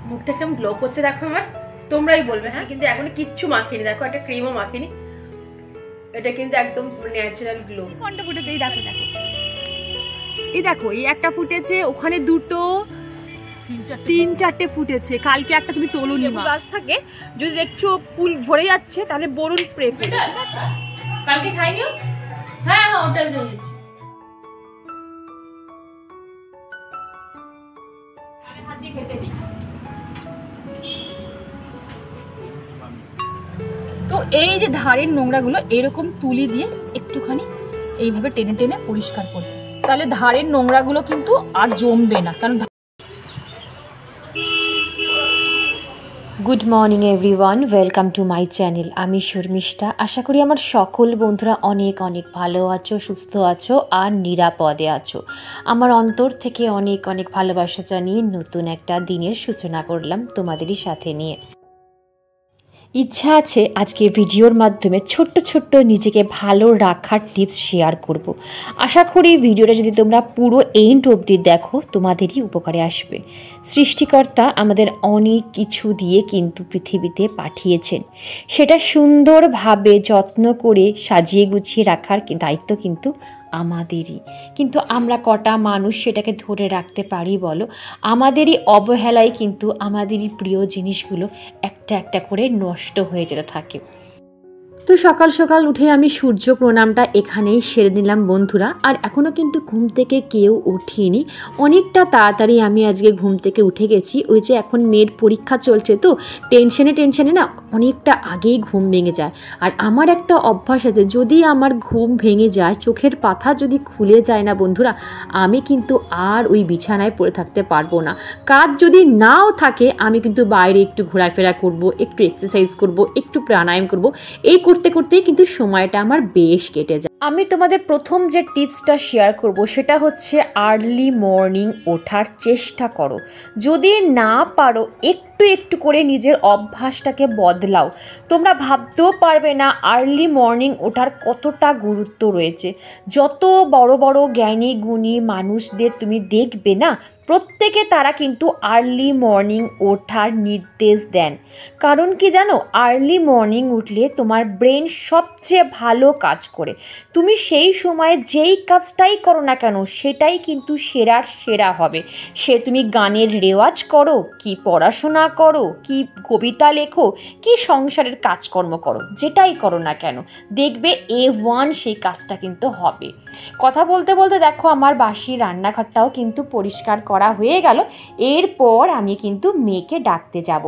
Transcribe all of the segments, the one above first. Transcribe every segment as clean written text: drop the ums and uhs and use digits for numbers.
মুখটা একদম গ্লো করছে দেখো আমার, তোমরাই বলবে। হ্যাঁ, কিন্তু এখনো কিচ্ছু মাখিনি, দেখো একটা ক্রিমও মাখিনি, এটা কিন্তু একদম ন্যাচারাল গ্লো। কোনটা ফুটেছে এই দেখো, দেখো এই দেখো, এই একটা ফুটেছে, ওখানে দুটো, তিন চারটে ফুটেছে। কালকে একটা তুমি তোলোনি, গাছ থাকে যদি দেখছো ফুল ঝরে যাচ্ছে তাহলে বোরন স্প্রে করো, ঠিক আছে? কালকে খাইনিও? হ্যাঁ হ্যাঁ, ওটাই রয়েছে। হাত দিয়ে খেতে দিই। তো এই যে ধারের নোংরাগুলো এরকম তুলি দিয়ে একটুখানি এইভাবে টেনে টেনে পরিষ্কার করবে, তাহলে ধারের নোংরাগুলো কিন্তু আর জমবে না। কারণ good morning everyone, welcome to my channel. আমি শর্মিষ্ঠা। আশা করি আমার সকল বন্ধুরা অনেক অনেক ভালো আছো, সুস্থ আছো আর নিরাপদে আছো। আমার অন্তর থেকে অনেক অনেক ভালোবাসা জানিয়ে নতুন একটা দিনের সূচনা করলাম তোমাদেরই সাথে নিয়ে। ইচ্ছা আছে আজকে ভিডিওর মাধ্যমে ছোট্ট ছোট্ট নিজেকে ভালো রাখার টিপস শেয়ার করব। আশা করি ভিডিওটা যদি তোমরা পুরো এন্ড অবধি দেখো তোমাদেরই উপকারে আসবে। সৃষ্টিকর্তা আমাদের অনেক কিছু দিয়ে কিন্তু পৃথিবীতে পাঠিয়েছেন, সেটা সুন্দরভাবে যত্ন করে সাজিয়ে গুছিয়ে রাখার দায়িত্ব কিন্তু আমাদেরই। কিন্তু আমরা কটা মানুষ সেটাকে ধরে রাখতে পারি বলো? আমাদেরই অবহেলায় কিন্তু আমাদেরই প্রিয় জিনিসগুলো একটা একটা করে নষ্ট হয়ে যেতে থাকে। তো সকাল সকাল উঠে আমি সূর্য প্রণামটা এখানেই সেরে নিলাম বন্ধুরা। আর এখনও কিন্তু ঘুম থেকে কেউ ওঠেনি, অনেকটা তাড়াতাড়ি আমি আজকে ঘুম থেকে উঠে গেছি। ওই যে এখন মেয়ের পরীক্ষা চলছে, তো টেনশনে না অনেকটা আগেই ঘুম ভেঙে যায়। আর আমার একটা অভ্যাস আছে, যদি আমার ঘুম ভেঙে যায়, চোখের পাতা যদি খুলে যায় না বন্ধুরা, আমি কিন্তু আর ওই বিছানায় পড়ে থাকতে পারবো না। কাজ যদি নাও থাকে আমি কিন্তু বাইরে একটু ঘোরাফেরা করব, একটু এক্সারসাইজ করব, একটু প্রাণায়াম করব। এই করতে করতেই কিন্তু সময়টা আমার বেশ কেটে যায়। আমি তোমাদের প্রথম যে টিপসটা শেয়ার করব সেটা হচ্ছে আর্লি মর্নিং ওঠার চেষ্টা করো। যদি না পারো একটু একটু করে নিজের অভ্যাসটাকে বদলাও। তোমরা ভাবতেও পারবে না আর্লি মর্নিং ওঠার কতটা গুরুত্ব রয়েছে। যত বড় বড় জ্ঞানী গুণী মানুষদের তুমি দেখবে না, প্রত্যেকে তারা কিন্তু আর্লি মর্নিং ওঠার নির্দেশ দেন। কারণ কি জানো, আর্লি মর্নিং উঠলে তোমার ব্রেন সবচেয়ে ভালো কাজ করে। তুমি সেই সময়ে যেই কাজটাই করো না কেন সেটাই কিন্তু সেরার সেরা হবে। সে তুমি গানের রেওয়াজ করো, কি পড়াশোনা করো, কি কবিতা লেখো, কি সংসারের কাজকর্ম করো, যেটাই করো না কেন দেখবে A1 সেই কাজটা কিন্তু হবে। কথা বলতে বলতে দেখো আমার বাসি রান্নাঘরটাও কিন্তু পরিষ্কার করা হয়ে গেল। এরপর আমি কিন্তু মেয়েকে ডাকতে যাব।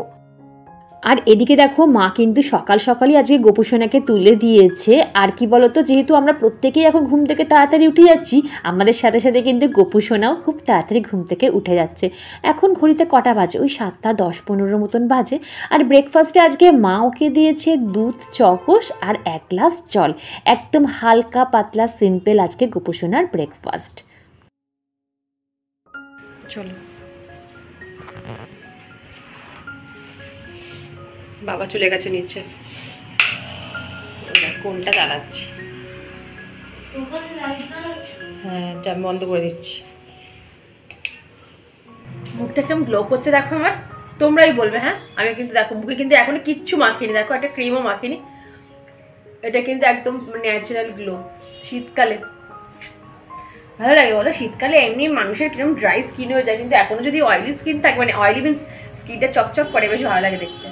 আর এদিকে দেখো মা কিন্তু সকাল সকালই আজকে গোপুসোনাকে তুলে দিয়েছে। আর কি বলতো, যেহেতু আমরা প্রত্যেকেই এখন ঘুম থেকে তাড়াতাড়ি উঠে যাচ্ছি, আমাদের সাথে সাথে কিন্তু গোপুসোনাও খুব তাড়াতাড়ি ঘুম থেকে উঠে যাচ্ছে। এখন ঘড়িতে কটা বাজে? ওই 7টা 10-15 মতন বাজে। আর ব্রেকফাস্টে আজকে মা ওকে দিয়েছে দুধ চকোস আর 1 গ্লাস জল। একদম হালকা পাতলা সিম্পল আজকে গোপুসোনার ব্রেকফাস্ট। চলো, বাবা চলে গেছে নিচে, কোনটা চালাচ্ছি। হ্যাঁ, আমি বন্ধ করে দিচ্ছি। মুখটা একদম গ্লো করছে দেখো আমার, তোমরাই বলবে। হ্যাঁ, আমি কিন্তু দেখো মুখে কিন্তু এখনো কিচ্ছু মাখিনি, দেখো একটা ক্রিমও মাখিনি, এটা কিন্তু একদম ন্যাচারাল গ্লো। শীতকালে ভালো লাগে বলো? শীতকালে এমনি মানুষের কিরকম ড্রাই স্কিন হয়ে যায়, কিন্তু এখনো যদি অয়েলি স্কিন থাকে, মানে অয়েলি মিন্স স্কিনটা চকচক করে, বেশ ভালো লাগে দেখতে।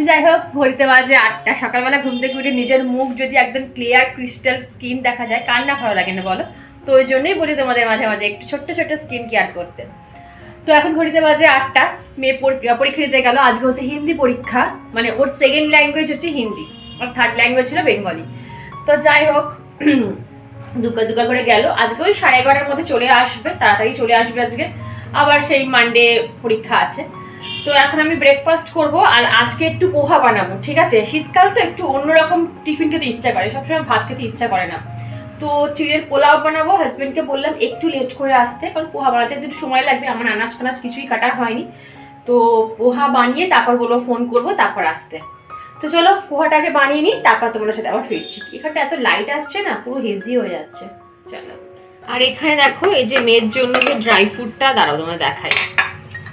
যাই হোক, ঘড়িতে বাজে 8টা। সকালবেলা ঘুম থেকে উঠে নিজের মুখ যদি একদম ক্লিয়ার ক্রিস্টাল স্কিন দেখা যায়, কার না ভালো লাগে না বলো? তো ওই জন্যই বলি তোমাদের মাঝে মাঝে একটু ছোট্ট ছোট্ট স্কিন কেয়ার করতে। তো এখন ঘড়িতে বাজে 8টা, মেয়ে পরীক্ষা দিতে গেল। আজকে হচ্ছে হিন্দি পরীক্ষা, মানে ওর সেকেন্ড ল্যাঙ্গুয়েজ হচ্ছে হিন্দি, আর থার্ড ল্যাঙ্গুয়েজ ছিল বেঙ্গলি। তো যাই হোক, দুকা করে গেল। আজকে ওই 11:30-র মধ্যে চলে আসবে, তাড়াতাড়ি চলে আসবে আজকে, আবার সেই মানডে পরীক্ষা আছে। তো এখন আমি ব্রেকফাস্ট করব, আর আজকে একটু পোহা বানাবো, ঠিক আছে? শীতকাল তো একটু অন্যরকম টিফিন খেতে ইচ্ছা করে, সবসময় ভাত খেতে ইচ্ছা করে না। তো চিড়ের পোলাও বানাবো। হাজবেন্ডকে বললাম একটু লেট করে আসতে, কারণ পোহা বানাতে একটু সময় লাগবে, আমার আনাজ ফানাজ কিছুই কাটা হয়নি। তো পোহা বানিয়ে তারপর বলবো ফোন করবো, তারপর আসতে। তো চলো পোহাটাকে বানিয়ে নিই, তারপর তোমাদের সাথে আবার ফিরছি। এখানটা এত লাইট আসছে না, পুরো হেজি হয়ে যাচ্ছে। চলো, আর এখানে দেখো এই যে মেয়ের জন্য যে ড্রাই ফ্রুটটা, দাঁড়াও তোমাদের দেখাই।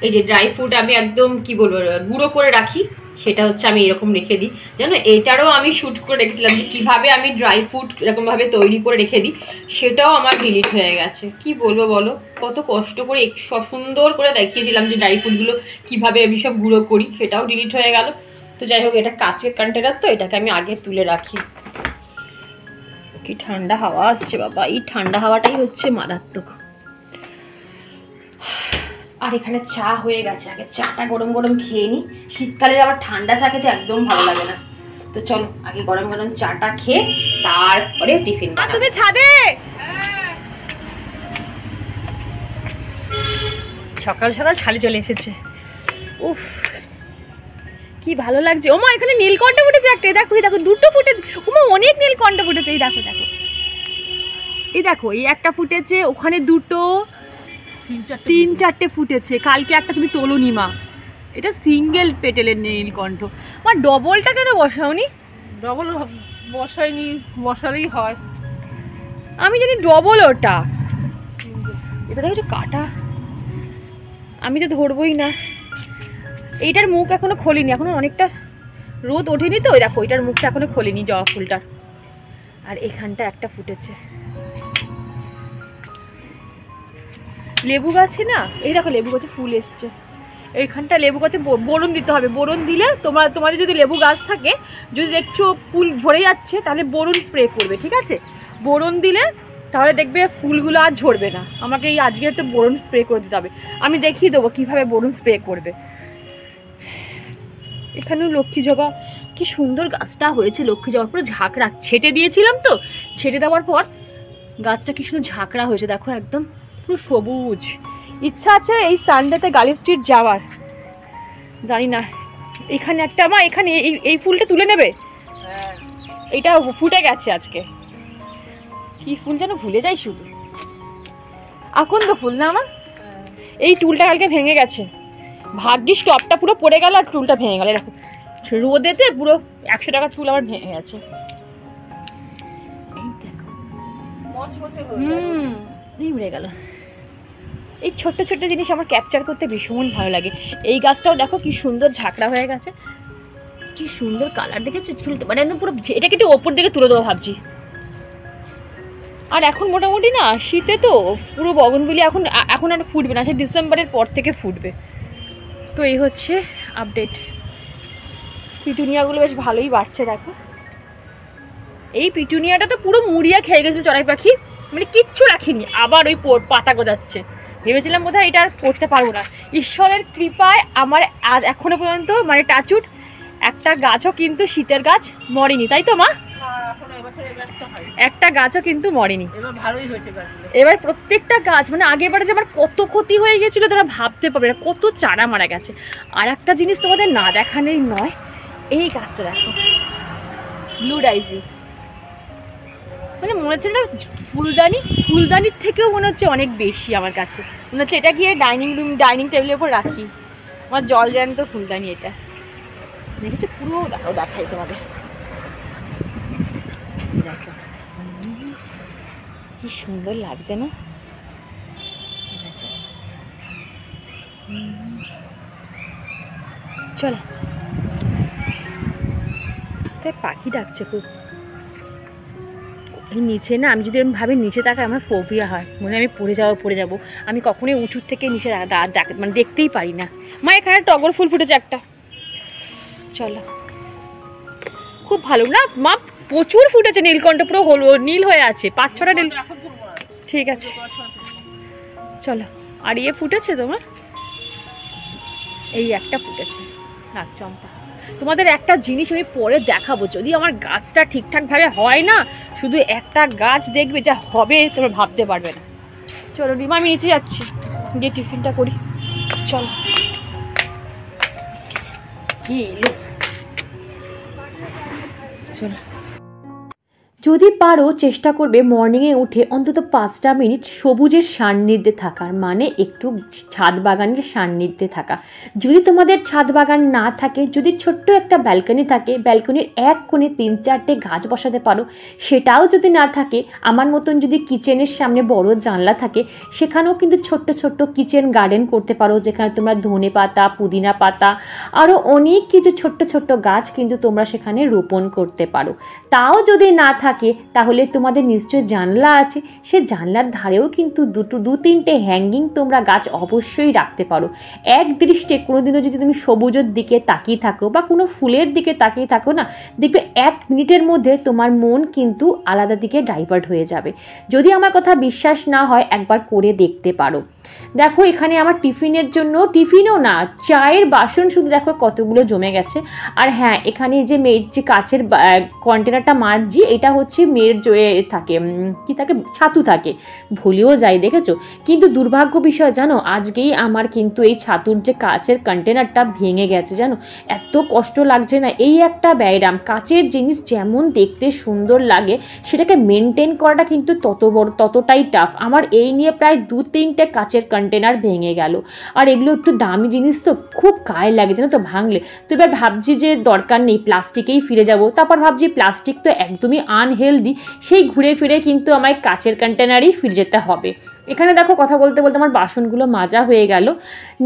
এই যে ড্রাই ফ্রুট আমি একদম কি বলবো গুঁড়ো করে রাখি, সেটা হচ্ছে আমি এরকম রেখে দিই। জানো এটারও আমি শ্যুট করে রেখেছিলাম যে কীভাবে আমি ড্রাই ফ্রুট এরকমভাবে তৈরি করে রেখে দিই, সেটাও আমার ডিলিট হয়ে গেছে। কি বলবো বলো, কত কষ্ট করে সুন্দর করে দেখিয়েছিলাম যে ড্রাই ফ্রুটগুলো কীভাবে আমি সব গুঁড়ো করি, সেটাও ডিলিট হয়ে গেল। তো যাই হোক, এটা কাঁচের কন্টেনার, তো এটাকে আমি আগে তুলে রাখি। কি ঠান্ডা হাওয়া আসছে বাবা, এই ঠান্ডা হাওয়াটাই হচ্ছে মারাত্মক। আর এখানে চা হয়ে গেছে, আগে চাটা গরম গরম খেয়ে নিই। শীতকালে আবার ঠান্ডা চা খেতে একদম ভালো লাগে না। তো চলো আগে গরম গরম চাটা খেয়ে তারপরে টিফিন বানাবো। তুমি ছাদে সকাল সকাল ছাদে চলে এসেছে। উফ কি ভালো লাগছে। ওমা এখানে নীলকণ্ঠ ফুটেছে একটা, দেখো এই দেখো দুটো ফুটেছে। ওমা অনেক নীলকণ্ঠ ফুটেছে, এই দেখো দেখো এই দেখো, এই একটা ফুটেছে, ওখানে দুটো, তিন চারটে ফুটেছে। কালকে একটা তুমি তোলোনি মা, এটা সিঙ্গেল পেটেলের নীলকণ্ঠ। আমার ডবলটা কেন বসাওনি? ডবল বসাইনি, বসালেই হয়। আমি জানি ডবল ওটা। এটা দেখো কাটা, আমি তো ধরবই না। এইটার মুখ এখনো খোলিনি, এখনো অনেকটা রোদ ওঠেনি তো। ওই দেখো ওইটার মুখটা এখনো খোলিনি জবা ফুলটার। আর এখানটা একটা ফুটেছে। লেবু গাছে না, এই দেখো লেবু গাছে ফুল এসছে। এইখানটা লেবু গাছে বোরন দিতে হবে। বোরন দিলে তোমাদের যদি লেবু গাছ থাকে, যদি দেখছো ফুল ঝরে যাচ্ছে, তাহলে বোরন স্প্রে করবে, ঠিক আছে? বোরন দিলে তাহলে দেখবে ফুলগুলো আর ঝরবে না। আমাকে এই আজকে একটা বোরন স্প্রে করে দিতে হবে, আমি দেখিয়ে দেবো কীভাবে বোরন স্প্রে করবে। এখানেও লক্ষ্মী জবা, কি সুন্দর গাছটা হয়েছে। লক্ষ্মী জবার পুরো ঝাঁকড়া, ছেটে দিয়েছিলাম তো, ছেটে দেওয়ার পর গাছটা কি সুন্দর ঝাঁকড়া হয়েছে, দেখো একদম পুরো সবুজ। ইচ্ছা আছে এই সানডেতে গালিব স্ট্রিট যাওয়ার, জানি না। এখানে একটা মা, এখানে এই ফুলটা তুলে নেবে, এইটা ফুটে গেছে আজকে। কি ফুল যেন ভুলে যাই শুধু, আকন্দ ফুল না আমার। এই টুলটা কালকে ভেঙে গেছে, ভাগ্যিস টপটা পুরো পড়ে গেল আর টুলটা ভেঙে গেল। দেখো রোদেতে পুরো 100 টাকার টুল আমার ভেঙে গেছে। এই দেখো এই উড়ে গেল। এই ছোট্ট ছোট্ট জিনিস আমার ক্যাপচার করতে ভীষণ ভালো লাগে। এই গাছটাও দেখো কি সুন্দর ঝাঁকড়া হয়ে গেছে, কি সুন্দর কালার দেখেছে চুলটা, মানে একদম পুরো। এটাকে একটু ওপর দিকে তুলে দেবো ভাবছি। আর এখন মোটামুটি না শীতে তো পুরো বগনভেলি এখন আর ফুটবে না, সে ডিসেম্বরের পর থেকে ফুটবে। তো এই হচ্ছে আপডেট। পিটুনিয়াগুলো বেশ ভালোই বাড়ছে দেখো। এই পিটুনিয়াটা তো পুরো মুড়িয়া খেয়ে গেছিলো চড়াই পাখি, মানে কিচ্ছু রাখিনি, আবার ওই পাতা গজাচ্ছে। ভেবেছিলাম বোধহয় এটা আর করতে পারবো না। ঈশ্বরের কৃপায় আমার আজ এখনো পর্যন্ত মানে টাচুট একটা গাছও কিন্তু শীতের গাছ মরেনি, তাই তো মা? একটা গাছও কিন্তু মরেনি। এবার প্রত্যেকটা গাছ, মানে আগেরবারে যে আমার কত ক্ষতি হয়ে গেছিল তোরা ভাবতে পারবে না, কত চারা মারা গেছে। আর একটা জিনিস তোমাদের না দেখানোই নয়, এই গাছটা দেখো, ব্লু ডাইজি। মানে মনে হচ্ছে না ফুলদানির থেকেও মনে হচ্ছে অনেক বেশি আমার কাছে। মনে হচ্ছে এটা গিয়ে ডাইনিং টেবিলের উপর রাখি। আমার জল জ্যান্ত ফুলদানি এটা, দেখেছো পুরো। দেখাই তোমাদের, দেখো কি সুন্দর লাগছে না? চলো, পাখি ডাকছে খুব নিচে না। আমি যদি এরকম ভাবে নিচে তাকাই আমার ফোবিয়া হয়, মনে আমি পড়ে যাবো। আমি কখনোই উঁচুর থেকে নিচে মানে দেখতেই পারি না। মা এখানে টগর ফুল ফুটেছে একটা, চলো। খুব ভালো না মা, প্রচুর ফুটেছে নীলকণ্ঠ, পুরো নীল হয়ে আছে, 5-6টা নীল। ঠিক আছে চলো। আর ইয়ে ফুটেছে তোমার, এই একটা ফুটেছে নাক চম্পা। তোমাদের একটা জিনিস আমি পরে দেখাবো, যদি আমার গাছটা ঠিকঠাকভাবে হয় না, শুধু একটা গাছ দেখবে যা হবে তোমরা ভাবতে পারবে না। চলো রিমা, আমি নিচে যাচ্ছি, গিয়ে টিফিনটা করি। চলো। কি এলো, চলো। যদি পারো চেষ্টা করবে মর্নিংয়ে উঠে অন্তত 5টা মিনিট সবুজের সান্নিধ্যে থাকার, মানে একটু ছাদ বাগানের সান্নিধ্যে থাকা। যদি তোমাদের ছাদ বাগান না থাকে, যদি ছোট্ট একটা ব্যালকনি থাকে, ব্যালকনির এক কোণে 3-4টে গাছ বসাতে পারো। সেটাও যদি না থাকে, আমার মতন যদি কিচেনের সামনে বড় জানলা থাকে, সেখানেও কিন্তু ছোট্ট ছোট্ট কিচেন গার্ডেন করতে পারো, যেখানে তোমরা ধনে পাতা, পুদিনা পাতা, আরও অনেক কিছু ছোট্ট ছোট্ট গাছ কিন্তু তোমরা সেখানে রোপণ করতে পারো। তাও যদি না থাকে, তাহলে তোমাদের নিশ্চয়ই জানলা আছে, সে জানলার ধারেও কিন্তু 2-3টে হ্যাঙ্গিং তোমরা গাছ অবশ্যই রাখতে পারো। এক দৃষ্টে কোনোদিনও যদি তুমি সবুজের দিকে তাকিয়ে থাকো বা কোনো ফুলের দিকে তাকিয়ে থাকো না, দেখবে 1 মিনিটের মধ্যে তোমার মন কিন্তু আলাদা দিকে ডাইভার্ট হয়ে যাবে। যদি আমার কথা বিশ্বাস না হয়, একবার করে দেখতে পারো। দেখো এখানে আমার টিফিনের জন্য, টিফিনও না, চায়ের বাসন শুধু দেখো কতগুলো জমে গেছে। আর হ্যাঁ, এখানে যে মেয়ের যে কাচের কন্টেনারটা মাজছি, এটা হচ্ছে মেয়ের থাকে কি থাকে, ছাতু থাকে, ভুলেও যাই, দেখেছো। কিন্তু দুর্ভাগ্য বিষয় জানো, আজকেই আমার কিন্তু এই ছাতুর যে কাচের কন্টেনারটা ভেঙে গেছে জানো। এত কষ্ট লাগছে না, এই একটা ব্যায়াম। কাচের জিনিস যেমন দেখতে সুন্দর লাগে, সেটাকে মেনটেন করাটা কিন্তু ততটাই টাফ। আমার এই নিয়ে প্রায় 2-3টে কাচের কন্টেনার ভেঙে গেল। আর এগুলো একটু দামি জিনিস তো, খুব গায়ে লাগে জানো তো ভাঙলে। তো এবার ভাবছি যে দরকার নেই, প্লাস্টিকেই ফিরে যাব। তারপর ভাবছি প্লাস্টিক তো একদমই আনহেলদি, সেই ঘুরে ফিরে কিন্তু আমায় কাচের কন্টেনারেই ফিরে যেতে হবে। এখানে দেখো কথা বলতে বলতে আমার বাসনগুলো মাজা হয়ে গেল।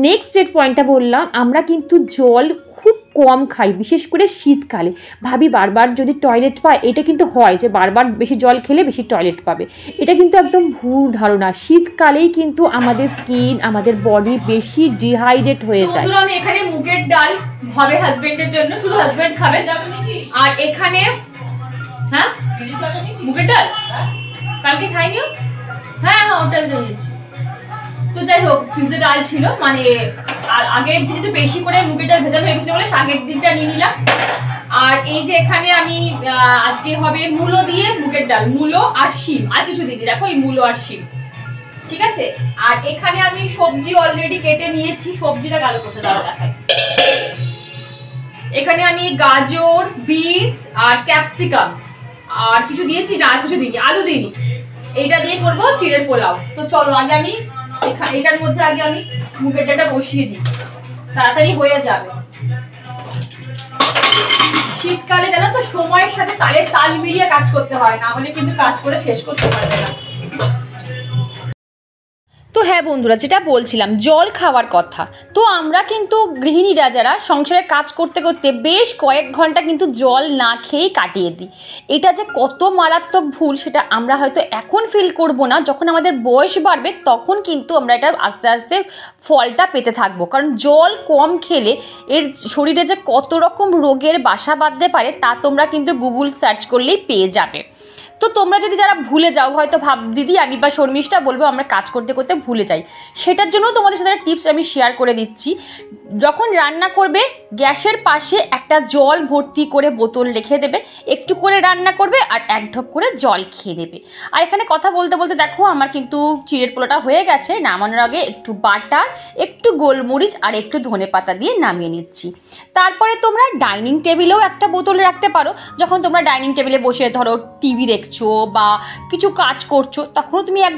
নেক্সট যে পয়েন্টটা বললাম, আমরা কিন্তু জল খুব কম খাই, বিশেষ করে শীতকালে। ভাবি বারবার যদি টয়লেট পায়, এটা কিন্তু হয় যে বারবার বেশি জল খেলে বেশি টয়লেট পাবে, এটা কিন্তু একদম ভুল ধারণা। শীতকালেই কিন্তু আমাদের স্কিন, আমাদের বডি বেশি ডিহাইড্রেট হয়ে যায়। আমি এখানে মুগের ডাল হবে হাজবেন্ডের জন্য, শুধু হাজবেন্ড খাবে। আর এখানে হ্যাঁ মুগের ডাল কালকে খাইনি, হ্যাঁ ওটাই রয়েছে। তো যাই হোক, ফ্রিজে ডাল ছিল, মানে আগের দিন একটু বেশি করে মুগের ডাল ভেজা হয়ে গেছে বলে আগের দিনটা নিয়ে নিলাম। আর এই যে এখানে আমি আজকে হবে মূলো দিয়ে মুগের ডাল, মূলো আর শিম, আর কিছু দিদি দেখো, এই মূলো আর শিম, ঠিক আছে। আর এখানে আমি সবজি অলরেডি কেটে নিয়েছি, সবজিটা ভালো করতে দাও দেখাই। এখানে আমি গাজর, বিনস আর ক্যাপসিকাম আর কিছু দিয়েছি না, আর কিছু দিইনি, আলু দিইনি, এইটা দিয়ে করবো চিড়ের পোলাও। তো চলো আগে আমি এটার মধ্যে আগে আমি মুগের ডালটা বসিয়ে দিই, তাড়াতাড়ি হয়ে যাবে। শীতকালে জানো তো সময়ের সাথে তাল মিলিয়ে কাজ করতে হয়, না হলে কিন্তু কাজ করে শেষ করতে পারবে না। তো হ্যাঁ বন্ধুরা, যেটা বলছিলাম জল খাওয়ার কথা, তো আমরা কিন্তু গৃহিণীরা যারা সংসারে কাজ করতে করতে বেশ কয়েক ঘন্টা কিন্তু জল না খেয়েই কাটিয়ে দিই। এটা যে কত মারাত্মক ভুল, সেটা আমরা হয়তো এখন ফিল করব না, যখন আমাদের বয়স বাড়বে তখন কিন্তু আমরা এটা আস্তে আস্তে ফলটা পেতে থাকবো। কারণ জল কম খেলে এর শরীরে যে কত রকম রোগের বাসা বাঁধতে পারে, তা তোমরা কিন্তু গুগল সার্চ করলেই পেয়ে যাবে। তো তোমরা যদি যারা ভুলে যাও, হয়তো দিদি আমি বা শর্মিষ্ঠা বলবো আমরা কাজ করতে করতে ভুলে যাই, সেটার জন্য তোমাদের সাথে টিপস আমি শেয়ার করে দিচ্ছি। যখন রান্না করবে, গ্যাসের পাশে একটা জল ভর্তি করে বোতল রেখে দেবে, একটু করে রান্না করবে আর 1 ঢোক করে জল খেয়ে নেবে। আর এখানে কথা বলতে বলতে দেখো আমার কিন্তু চিড়ের পোলাটা হয়ে গেছে। নামানোর আগে একটু বাটার, একটু গোলমরিচ আর একটু ধনেপাতা দিয়ে নামিয়ে নিচ্ছি। তারপরে তোমরা ডাইনিং টেবিলেও একটা বোতল রাখতে পারো। যখন তোমরা ডাইনিং টেবিলে বসে ধরো টিভি দেখছো বা কিছু কাজ করছো, তখনও তুমি 1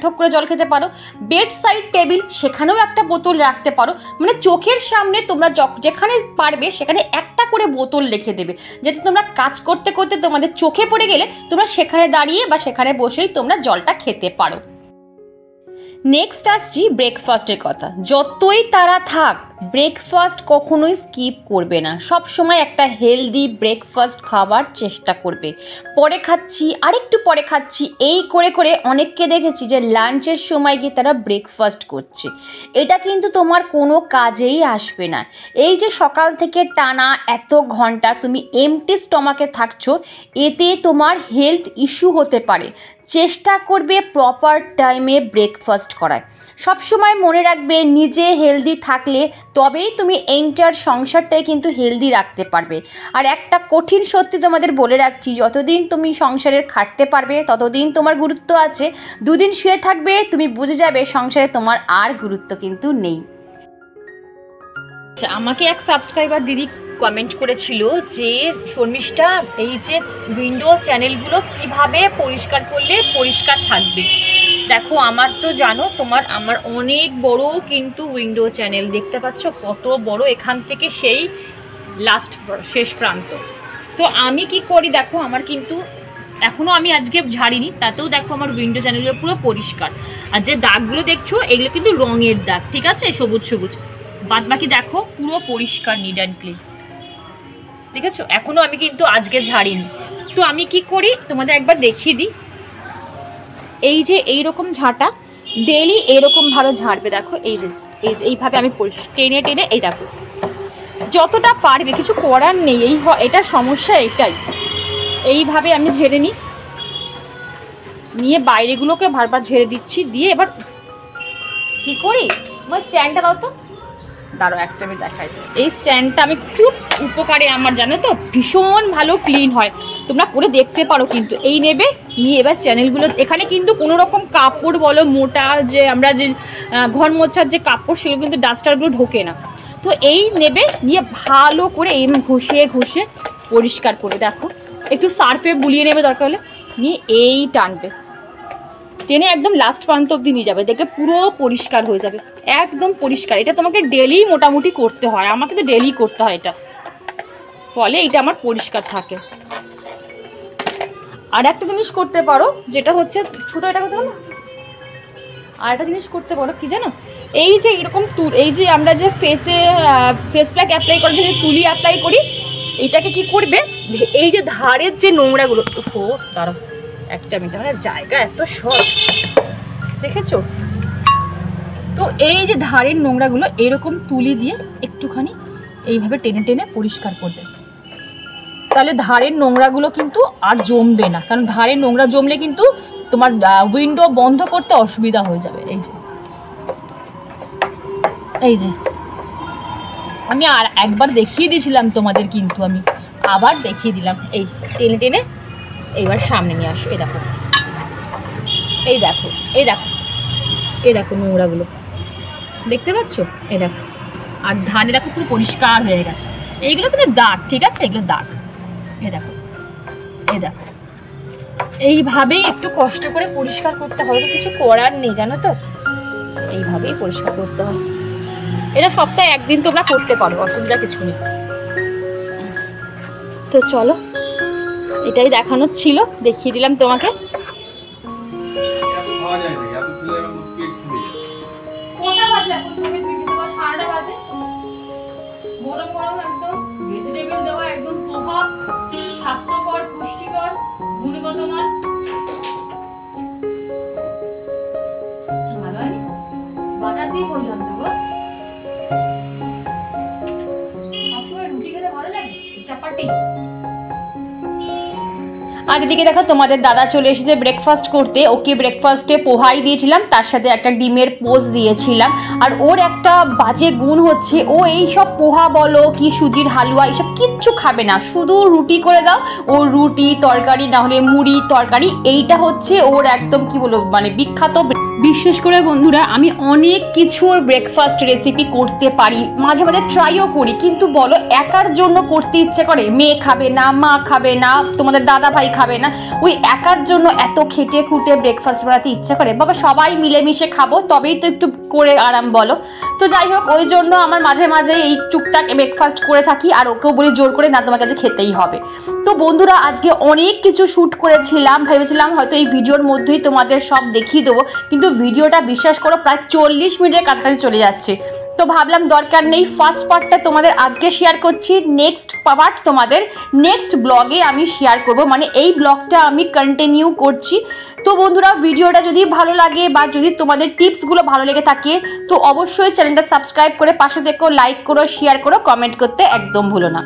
ঢোক করে জল খেতে পারো। বেড সাইড টেবিল, সেখানেও একটা বোতল রাখতে পারো। মানে চোখের সামনে তোমরা যেখানে পারবে সেখানে একটা করে বোতল রেখে দেবে, যাতে তোমরা কাজ করতে করতে তোমাদের চোখে পড়ে গেলে তোমরা সেখানে দাঁড়িয়ে বা সেখানে বসেই তোমরা জলটা খেতে পারো। নেক্সট আসছি ব্রেকফাস্টের কথা। যতই তারা থাক, ব্রেকফাস্ট কখনোই স্কিপ করবে না। সব সময় একটা হেলদি ব্রেকফাস্ট খাবার চেষ্টা করবে। পরে খাচ্ছি, আরেকটু পরে খাচ্ছি, এই করে করে অনেককে দেখেছি যে লাঞ্চের সময় গিয়ে তারা ব্রেকফাস্ট করছে। এটা কিন্তু তোমার কোনো কাজেই আসবে না। এই যে সকাল থেকে টানা এত ঘন্টা তুমি এমটি স্টমাকে থাকছো, এতে তোমার হেলথ ইস্যু হতে পারে। চেষ্টা করবে প্রপার টাইমে ব্রেকফাস্ট করায়। সবসময় মনে রাখবে, নিজে হেলদি থাকলে তবেই তুমি এন্টার সংসারটাই কিন্তু হেলদি রাখতে পারবে। আর একটা কঠিন সত্যি তোমাদের বলে রাখছি, যতদিন তুমি সংসারের খাটতে পারবে ততদিন তোমার গুরুত্ব আছে। 2 দিন শুয়ে থাকবে, তুমি বুঝে যাবে সংসারে তোমার আর গুরুত্ব কিন্তু নেই। আমাকে এক সাবস্ক্রাইবার দিদি কমেন্ট করেছিল যে শর্মিষ্ঠা এই যে উইন্ডো চ্যানেলগুলো কিভাবে পরিষ্কার করলে পরিষ্কার থাকবে। দেখো আমার তো জানো আমার অনেক বড় কিন্তু উইন্ডো চ্যানেল, দেখতে পাচ্ছ কত বড়, এখান থেকে সেই লাস্ট শেষ প্রান্ত। তো আমি কি করি দেখো, আমার কিন্তু এখনও আমি আজকে ঝাড়িনি, তাতেও দেখো আমার উইন্ডো চ্যানেলগুলো পুরো পরিষ্কার। আর যে দাগগুলো দেখছো এগুলো কিন্তু রঙের দাগ, ঠিক আছে, সবুজ সবুজ, বাদ বাকি দেখো পুরো পরিষ্কার নিট অ্যান্ড ক্লিন, ঠিক আছে। এখনও আমি কিন্তু আজকে ঝাড়িনি। তো আমি কি করি তোমাদের একবার দেখিয়ে দিই। এই যে এইরকম ঝাঁটা ডেলি এরকমভাবে ঝাড়বে, দেখো এই যে এইভাবে আমি টেনে টেনে, এই দেখো যতটা পারবে, কিছু করার নেই, এটা সমস্যা এটাই। এইভাবে আমি ঝেড়ে নিয়ে বাইরেগুলোকে বারবার ঝেড়ে দিচ্ছি, দিয়ে এবার কি করি, আমার স্ট্যান্ডটা দাও তো, দাঁড়ো একটা আমি দেখাই। এই স্ট্যান্ডটা আমি খুব উপকারে আমার, জানো তো, ভীষণ ভালো ক্লিন হয়, তোমরা করে দেখতে পারো। কিন্তু এই নেবে নিয়ে এবার চ্যানেলগুলো, এখানে কিন্তু কোনো রকম কাপড় বলো মোটা, যে আমরা যে ঘর মোছার যে কাপড়, সেগুলো কিন্তু ডাস্টারগুলো ঢোকে না। তো এই নেবে নিয়ে ভালো করে এই ঘষে পরিষ্কার করে, দেখো একটু সার্ফে বুলিয়ে নেবে দরকার হলে, নিয়ে এই টানবে, টেনে একদম লাস্ট প্রান্ত অবধি নিয়ে যাবে, দেখে পুরো পরিষ্কার হয়ে যাবে, একদম পরিষ্কার। এটা তোমাকে ডেলি মোটামুটি করতে হয়, আমাকে তো ডেলি করতে হয় এটা, ফলে এটা আমার পরিষ্কার থাকে। আর একটা জিনিস করতে পারো, যেটা হচ্ছে ছোটো, এটা করতে পারো। আর একটা জিনিস করতে পারো কি জানো, এই যে এরকম এই যে আমরা যে ফেস প্যাক অ্যাপ্লাই করি, যে তুলি অ্যাপ্লাই করি, এটাকে কি করবে, এই যে ধারের যে নোংরাগুলো, দাঁড়াও একটা মিনিট, মানে জায়গা এত শর্ট, দেখেছো তো, এই যে ধারের নোংরাগুলো এরকম তুলি দিয়ে একটুখানি এইভাবে টেনে টেনে পরিষ্কার করবে, তাহলে ধারের নোংরাগুলো কিন্তু আর জমবে না, কারণ ধারের নোংরা জমলে কিন্তু তোমার উইন্ডো বন্ধ করতে অসুবিধা হয়ে যাবে। এই যে আমি আর একবার দেখিয়ে দিয়েছিলাম তোমাদের, কিন্তু আমি আবার দেখিয়ে দিলাম, এই টেনে টেনে এইবার সামনে নিয়ে আসো, এই দেখো নোংরাগুলো দেখতে পাচ্ছ, এই দেখো, আর ধারে দেখো পুরো পরিষ্কার হয়ে গেছে। এইগুলো কিন্তু দাগ, ঠিক আছে, এগুলো দাগ, এই দেখো এইভাবেই একটু কষ্ট করে পরিষ্কার করতে হবে, কিছু করার নেই, জানো তো, এইভাবেই পরিষ্কার করতে হবে। এটা সপ্তাহে একদিন তোমরা করতে পারো, অসুবিধা কিছু নেই। তো চলো, এটাই দেখানোর ছিল, দেখিয়ে দিলাম তোমাকে। স্বাস্থ্যকর, পুষ্টিকর, গুণগত মান, ভালো হয়নি, বাজার দিয়ে বললাম তো গো, সবসময় রুটি খেতে ভালো লাগে, চাপাটি। আর এদিকে দেখো তোমাদের দাদা চলে এসেছে ব্রেকফাস্ট করতে, ওকে ব্রেকফাস্টে পোহাই দিয়েছিলাম, তার সাথে একটা ডিমের পোস্ট দিয়েছিলাম। আর ওর একটা বাজে গুণ হচ্ছে, ও এই সব পোহা বলো কি সুজির হালুয়া এইসব কিচ্ছু খাবে না, শুধু রুটি করে দাও, ও রুটি তরকারি, না হলে মুড়ি তরকারি, এইটা হচ্ছে ওর একদম কি বলবো মানে বিখ্যাত। বিশেষ করে বন্ধুরা আমি অনেক কিছু ওর ব্রেকফাস্ট রেসিপি করতে পারি, মাঝে মাঝে ট্রাইও করি, কিন্তু বলো একার জন্য করতে ইচ্ছে করে, মেয়ে খাবে না, মা খাবে না, তোমাদের দাদা ভাই খাবে না, ওই একার জন্য এত খেটে খুঁটে ব্রেকফাস্ট বানাতে ইচ্ছা করে, বাবা সবাই মিলেমিশে খাবো তবেই তো একটু করে আরাম বলো। তো যাই হোক, ওই জন্য আমার মাঝে মাঝে এই টুকটাক ব্রেকফাস্ট করে থাকি, আর ওকেও বলি জোর করে না তোমার কাছে খেতেই হবে। তো বন্ধুরা আজকে অনেক কিছু শ্যুট করেছিলাম, ভেবেছিলাম হয়তো এই ভিডিওর মধ্যেই তোমাদের সব দেখিয়ে দেবো, কিন্তু ভিডিওটা বিশ্বাস করো প্রায় 40 মিনিটের কাছাকাছি চলে যাচ্ছে। তো ভাবলাম দরকার নেই, ফার্স্ট পার্টটা তোমাদের আজকে শেয়ার করছি, নেক্সট পার্ট তোমাদের নেক্সট ব্লগে আমি শেয়ার করব, মানে এই ব্লগটা আমি কন্টিনিউ করছি। তো বন্ধুরা ভিডিওটা যদি ভালো লাগে বা যদি তোমাদের টিপসগুলো ভালো লেগে থাকে তো অবশ্যই চ্যানেলটা সাবস্ক্রাইব করে পাশে থেকো, লাইক করো, শেয়ার করো, কমেন্ট করতে একদম ভুলো না।